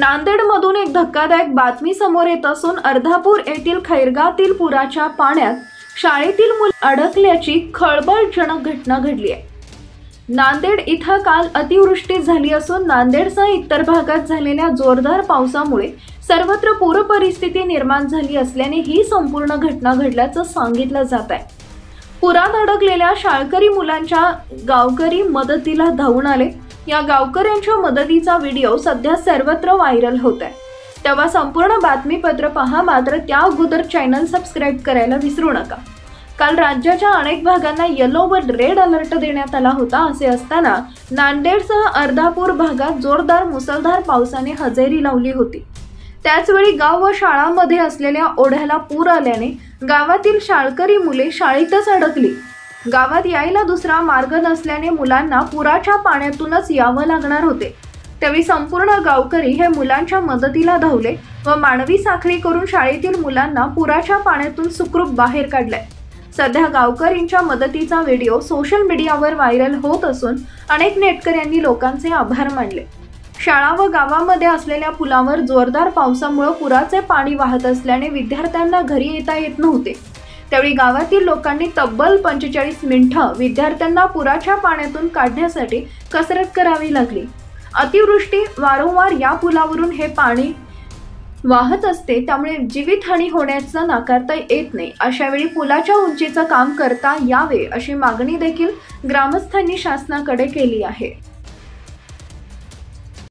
नांदेडमधून एक धक्कादायक बातमी समोर येत असून अर्धापूर येथील खैरगातील पुराच्या पाण्यात शाळेतील मुलं अडकल्याची खळबळजनक घटना घडली आहे। नांदेड इथं काल अतिवृष्टी झाली असून नांदेडसह इतर भागात झालेल्या जोरदार पावसामुळे सर्वत्र पूर परिस्थिती निर्माण झाली असल्याने ही संपूर्ण घटना घडल्याचं सांगितलं जात आहे। पुरात अडकलेल्या शाळकरी मुलांच्या गावकरी मदतीला धावून आले। या गावकऱ्यांच्या मदतीचा व्हिडिओ सध्या सर्वत्र व्हायरल होत आहे। तेव्हा संपूर्ण बातमीपत्र पहा, मात्र त्या अगोदर चॅनल सबस्क्राइब करायला विसरू नका। काल राज्याच्या अनेक भागांना येलो व रेड अलर्ट देण्यात आला होता। असे असताना नांदेडसह अर्धापूर भागात जोरदार मुसळधार पावसाने हजेरी लावली होती। त्याचवेळी गाव व शाळांमध्ये असलेल्या ओढ्याला पूर आल्याने गावातील शाळकरी मुले शाळेतच अडकली। गावात यायला दुसरा मार्ग नसल्याने मुलांना पुराच्या पाण्यातूनच यावं लागणार होते। त्यावेळी संपूर्ण गावकरी हे मुलांच्या मदतीला धावले व मानवी साखळी करून शाळेतील मुलांना पुराच्या पाण्यातून सुखरूप बाहेर काढले। सध्या गावकरींच्या मदतीचा व्हिडिओ सोशल मीडियावर व्हायरल होत असून अनेक नेटकऱ्यांनी लोकांचे आभार मानले। शाळा व गावामध्ये असलेल्या पुलावर जोरदार पावसामुळे पुराचे पाणी वाहत असल्याने विद्यार्थ्यांना घरी येता येत नव्हते। त्यावेळी गावातील लोकांनी तब्बल 45 मिनिटं विद्यार्थ्यांना पुराच्या पाण्यातून काढण्यासाठी कसरत करावी लागली। अतिवृष्टी वारंवार या पुलावरून हे पाणी वाहत असते, त्यामुळे जीवितहानी होण्याचं नाकारता येत नाही। अशा वेळी पुलाच्या उंचीचं काम करता यावे अशी मागणी देखील ग्रामस्थांनी शासनाकडे केली आहे।